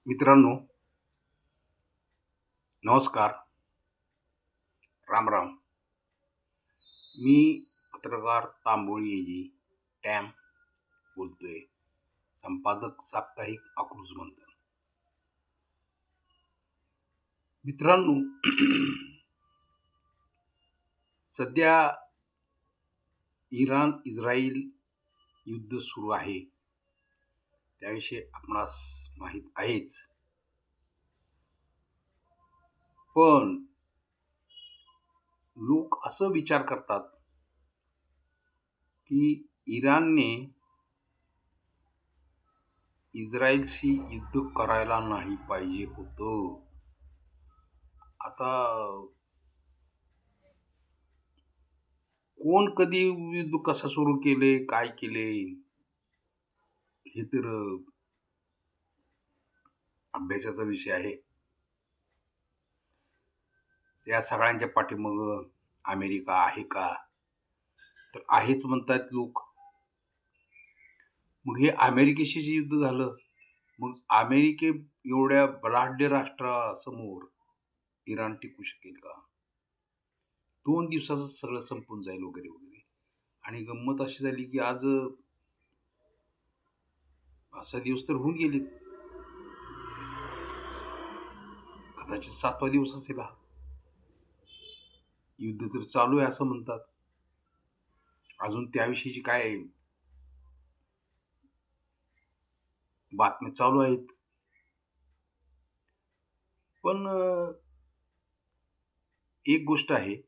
मित्रांनो, नमस्कार. राम राम. मी पत्रकार तांबोळी टॅम बोलतोय. संपादक साप्ताहिक आक्रोशमंथन. मित्रांनो, सध्या इराण इस्रायल युद्ध सुरू आहे. त्याविषयी आपणास माहीत आहेच. पण लोक असं विचार करतात की इराणने इस्रायलशी युद्ध करायला नाही पाहिजे होतं. आता कोण कधी युद्ध कसं सुरू केले, काय केले, हे तर अभ्यासाचा विषय आहे. या सगळ्यांच्या पाठीमागं अमेरिका आहे का? तर आहेच म्हणतात लोक. मग हे अमेरिकेशी जे युद्ध झालं, मग अमेरिके एवढ्या बलाढ्य राष्ट्रासमोर इराण टिकू शकेल का? 2 दिवसाचं सगळं संपून जाईल वगैरे वगैरे. आणि गंमत अशी झाली की आज 5 दिवस तर होऊन गेले. कदाचित 7वा दिवस असेल हा. युद्ध तर चालू आहे असं म्हणतात. अजून त्याविषयीची काय बातम्या चालू आहेत. पण एक गोष्ट आहे,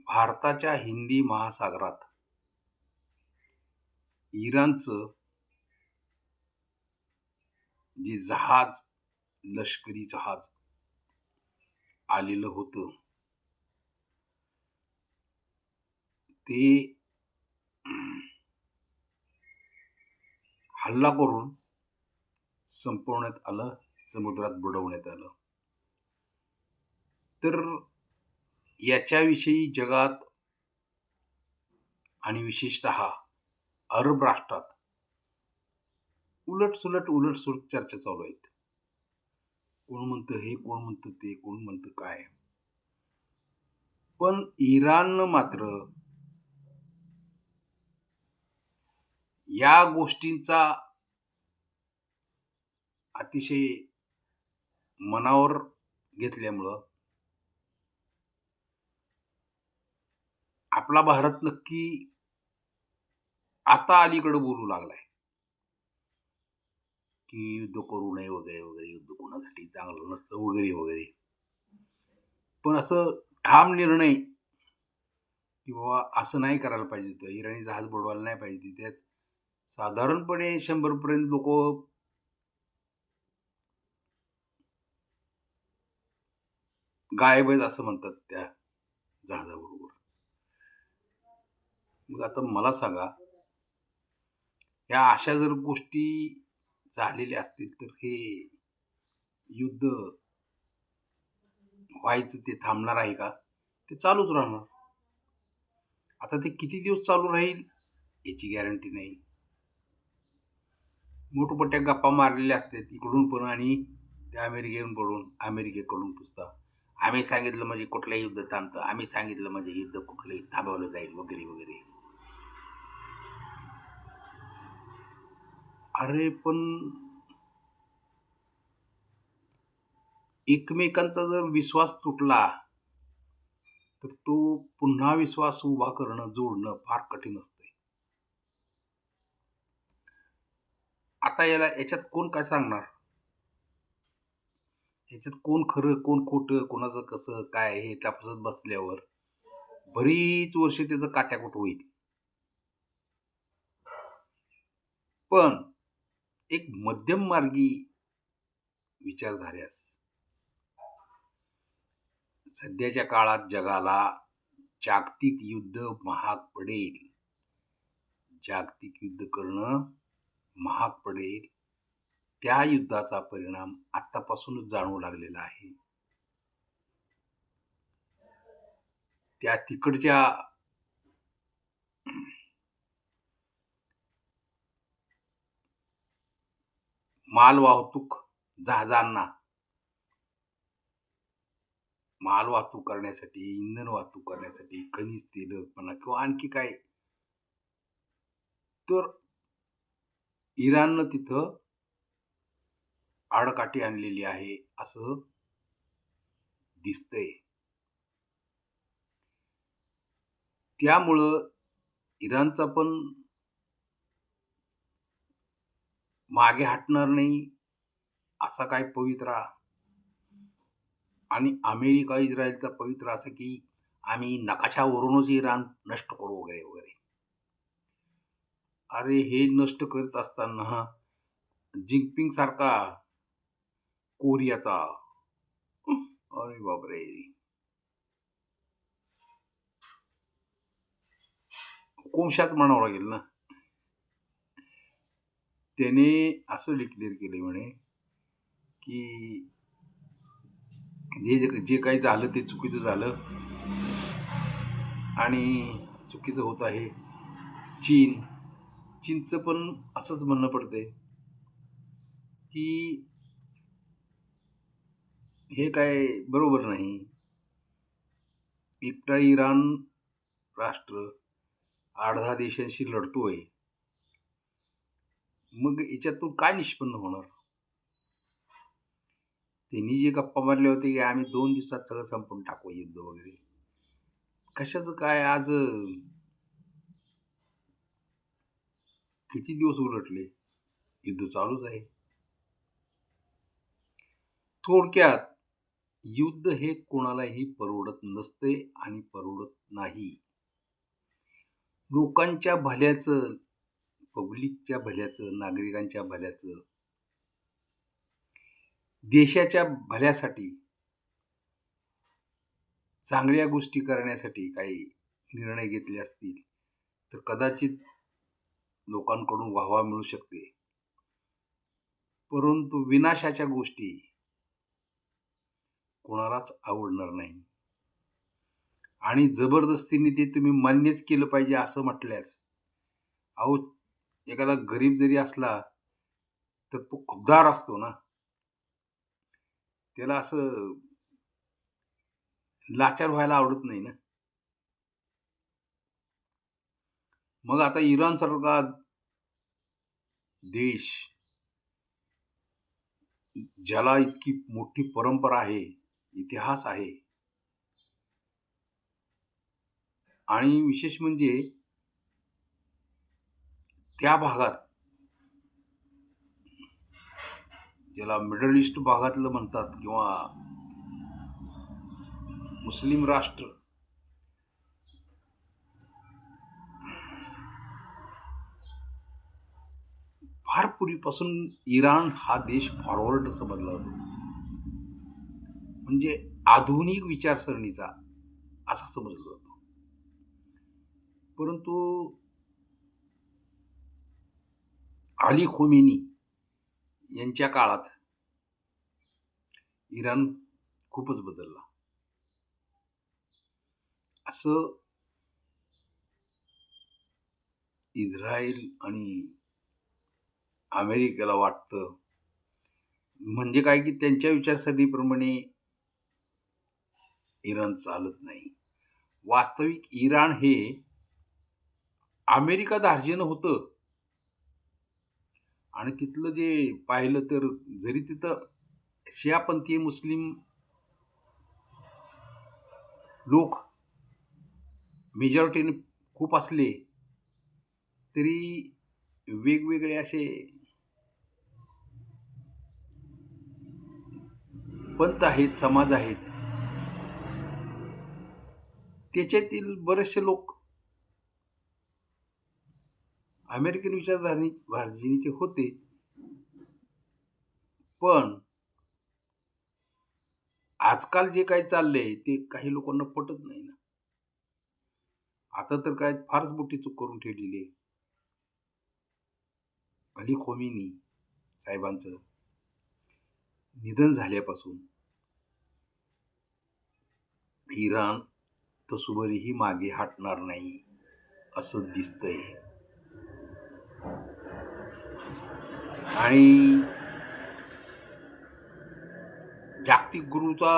भारताच्या हिंदी महासागरात इराणचं जे जहाज, लष्करी जहाज आलेलं होतं, ते हल्ला करून संपवण्यात आलं, समुद्रात बुडवण्यात आलं. तर याच्याविषयी जगात आणि विशेषतः अरब राष्ट्रात उलटसुलट चर्चा चालू आहेत. कोण म्हणतं हे, कोण म्हणतं ते, कोण म्हणतं काय. पण इराणनं मात्र या गोष्टींचा अतिशय मनावर घेतल्यामुळं आपला भारत नक्की आता अलीकडे बोलू लागलाय की युद्ध करू नये वगैरे वगैरे, युद्ध कोणासाठी चांगलं नसतं वगैरे वगैरे. पण असं ठाम निर्णय की बाबा असं नाही करायला पाहिजे होतं, इराणी जहाज बुडवायला नाही पाहिजे. त्यात साधारणपणे 100 पर्यंत लोक गायब आहेत असं म्हणतात त्या जहाजाबरोबर. मग आता मला सांगा, या अशा जर गोष्टी झालेल्या असतील तर हे युद्ध व्हायचं ते थांबणार आहे का? ते चालूच राहणार. आता ते किती दिवस चालू राहील याची गॅरंटी नाही. मोठमोठ्या गप्पा मारलेल्या असतात इकडून पण आणि त्या अमेरिकेकडून पुसता. आम्ही सांगितलं म्हणजे कुठलंही युद्ध थांबतं, आम्ही सांगितलं म्हणजे युद्ध कुठलंही थांबवलं जाईल वगैरे वगैरे. अरे पण एकमेकांचा जर विश्वास तुटला तर तो पुन्हा विश्वास उभा करणं, जोडणं फार कठीण असतंय. आता याच्यात कोण काय सांगणार? याच्यात कोण खरं, कोण खोटं, कोणाचं कसं काय हे तपासत बसल्यावर बरीच वर्ष त्याचं कात्याकुट होईल. पण एक मध्यममार्गी विचार झाल्यास सध्याच्या काळात जगाला जागतिक युद्ध महाग पडेल. जागतिक युद्ध करणं महाग पडेल. त्या युद्धाचा परिणाम आतापासूनच जाणवू लागलेला आहे. त्या तिकडच्या माल वाहतूक जहाजांना माल वाहतूक करण्यासाठी, इंधन वाहतूक करण्यासाठी, खनिज तेल म्हणा किंवा आणखी काय, तर इराणनं तिथं आडकाठी आणलेली आहे असं दिसतंय. त्यामुळं इराणचा पण मागे हटणार नाही असा काय पवित्रा, आणि अमेरिका इस्रायलचा पवित्रा असं की आम्ही नकाशावरूनच इराण नष्ट करू वगैरे वगैरे. अरे हे नष्ट करत असताना जिनपिंग सारखा कोरियाचा, अरे बापरे, हुकुमशाच म्हणावं लागेल ना. त्याने असं डिक्लेअर केले म्हणे की जे काही झालं ते चुकीचं झालं आणि चुकीचं होत आहे. चीनचं पण असंच म्हणणं पडतंय की हे काय बरोबर नाही. एकटा इराण राष्ट्र 8-10 देशांशी लढतोय, मग याच्यातून काय निष्पन्न होणार? त्यांनी जे गप्पा मारले होते की आम्ही 2 दिवसात सगळं संपवून टाकू युद्ध वगैरे, कशाचं काय? आज किती दिवस उलटले, युद्ध चालूच आहे. थोडक्यात युद्ध हे कोणालाही परवडत नसते आणि परवडत नाही. लोकांच्या भल्याचं, पब्लिकच्या भल्याचं, नागरिकांच्या भल्याचं, देशाच्या भल्यासाठी, चांगल्या गोष्टी करण्यासाठी काही निर्णय घेतले असतील तर कदाचित लोकांकडून वाहवा मिळू शकते. परंतु विनाशाच्या गोष्टी कोणालाच आवडणार नाही आणि जबरदस्तीने ते तुम्ही मान्यच केलं पाहिजे असं म्हटल्यास, अहो एखादा गरीब जरी असला तर तो खुद्दार असतो ना, त्याला असं लाचार व्हायला आवडत नाही ना. मग आता इराण सारखा देश, ज्याला इतकी मोठी परंपरा आहे, इतिहास आहे, आणि विशेष म्हणजे त्या भागात, ज्याला मिडल ईस्ट भागातलं म्हणतात किंवा मुस्लिम राष्ट्र, फार पूर्वीपासून इराण हा देश फॉरवर्ड समजला जातो, म्हणजे आधुनिक विचारसरणीचा असा समजला जातो. परंतु अली खोमेनी यांच्या काळात इराण खूपच बदलला असं इस्रायल आणि अमेरिकेला वाटतं. म्हणजे काय की त्यांच्या विचारसरणीप्रमाणे इराण चालत नाही. वास्तविक इराण हे अमेरिका धार्जिनं होतं आणि तिथलं जे पाहिलं तर जरी तिथं शियापंथी मुस्लिम लोक मेजॉरिटीने खूप असले तरी वेगवेगळे असे पंथ आहेत, समाज आहेत, त्याच्यातील बरेचसे लोक अमेरिकन विचारधारणीचे होते. पण आजकाल जे काही चाललंय ते काही लोकांना पटत नाही ना. आता तर काय फारच मोठी चूक करून ठेवलेली आहे. अली खोमेनी साहेबांचं निधन झाल्यापासून इराण तसुभरीही मागे हटणार नाही असं दिसतंय. आणि जागतिक गुरूचा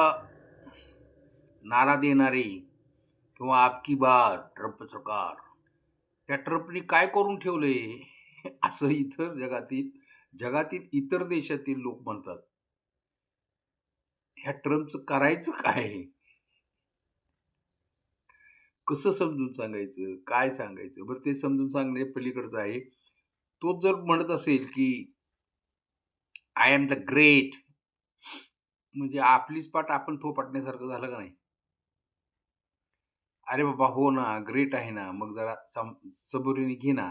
नारा देणारे किंवा आपकी बार ट्रम्प सरकार, त्या ट्रम्पनी काय करून ठेवलंय असं इतर जगातील इतर देशातील लोक म्हणतात. ह्या ट्रम्पचं करायचं काय? कसं समजून सांगायचं? काय सांगायचं? बरं, ते समजून सांगणे पलीकडचं आहे. तोच जर म्हणत असेल, की आय एम द ग्रेट, म्हणजे आपलीच पाठ आपण थोपटण्यासारखं झालं का नाही? अरे बाबा, हो ना, ग्रेट आहे ना, मग जरा सबुरीने घे ना,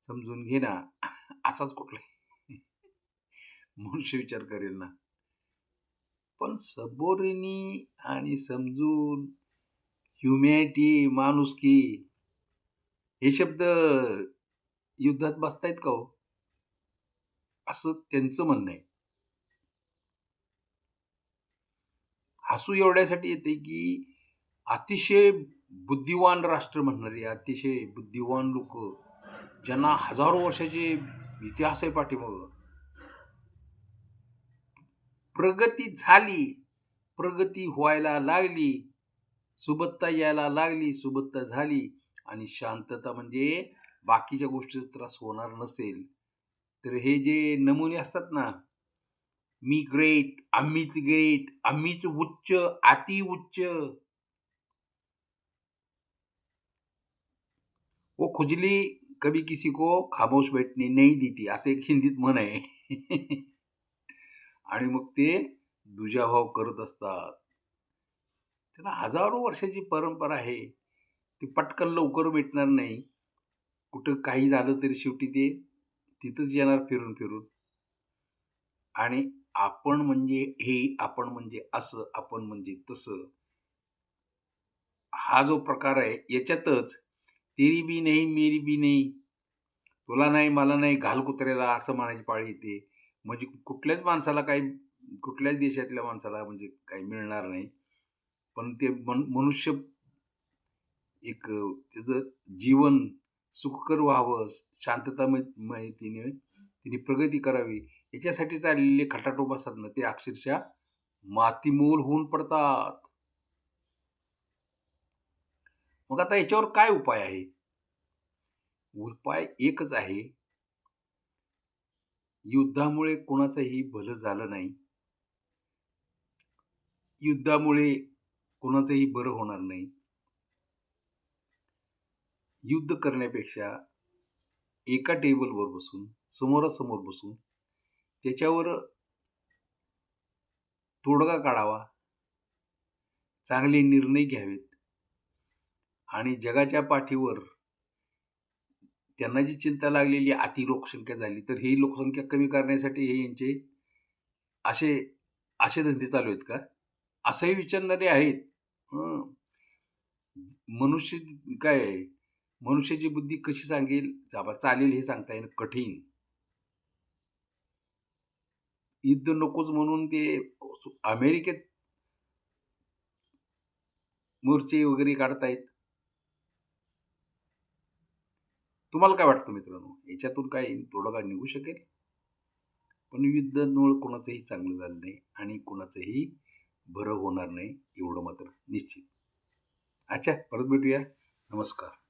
समजून घे ना. असाच कुठला मनुष्य विचार करेल ना. पण सबुरीने आणि समजून, ह्युमॅनिटी, माणुसकी, हे शब्द युद्धात बसतायत का हो? असं त्यांचं म्हणणं आहे. हसू एवढ्यासाठी येते, की अतिशय बुद्धिवान राष्ट्र म्हणणारी, अतिशय बुद्धिवान लोकं, ज्यांना हजारो वर्षाचे इतिहास आहे पाठीमागं. प्रगती झाली, प्रगती व्हायला लागली, सुबत्ता यायला लागली, सुबत्ता झाली आणि शांतता म्हणजे बाकीच्या गोष्टीचा त्रास होणार नसेल, तर हे जे नमुने असतात ना, मी ग्रेट, आम्हीच उच्च, अति उच्च, वो खुजली कभी किसी को खामोश बैठने नहीं देती, असं एक हिंदीत म्हण आहे. आणि मग ते दुजाभाव करत असतात. त्यांना हजारो वर्षाची परंपरा आहे. ती पटकन लवकर मिटणार नाही. कुठं काही झालं तरी शेवटी ते तिथंच येणार फिरून. आणि आपण म्हणजे हे, आपण म्हणजे असं, आपण म्हणजे तसं, हा जो प्रकार आहे याच्यातच तेरी भी नहीं, मेरी भी नहीं, तुला नाही, मला नाही, घाल कुत्र्याला असं म्हणायची पाळी येते. म्हणजे कुठल्याच माणसाला काही, कुठल्याच देशातल्या माणसाला म्हणजे काही मिळणार नाही. पण ते मनुष्य एक त्याचं जीवन सुखकर व्हावं, शांततामय तिने प्रगती करावी, याच्यासाठी चाललेले खटाटोप असतात ना, ते अक्षरशः मातीमोल होऊन पडतात. मग आता याच्यावर काय उपाय आहे? उपाय एकच आहे. युद्धामुळे कोणाचंही भलं झालं नाही. युद्धामुळे कोणाचंही बरं होणार नाही. युद्ध करण्यापेक्षा एका टेबलवर बसून, समोरासमोर बसून त्याच्यावर तोडगा काढावा, चांगले निर्णय घ्यावेत आणि जगाच्या पाठीवर त्यांना जी चिंता लागलेली अति लोकसंख्या झाली, तर ही लोकसंख्या कमी करण्यासाठी हे यांचे असे असे धंदे चालू आहेत का? असंही विचारणारे आहेत. हं. मनुष्य काय आहे, मनुष्याची बुद्धी कशी चालेल हे सांगता येणं कठीण. युद्ध नकोच म्हणून ते अमेरिकेत मोर्चे वगैरे काढतायत. तुम्हाला काय वाटतं मित्रांनो? याच्यातून काही तोडगा निघू शकेल? पण युद्धामुळे कोणाचंही चांगलं झालं नाही आणि कोणाचंही बरं होणार नाही, एवढं मात्र निश्चित. अच्छा, परत भेटूया. नमस्कार.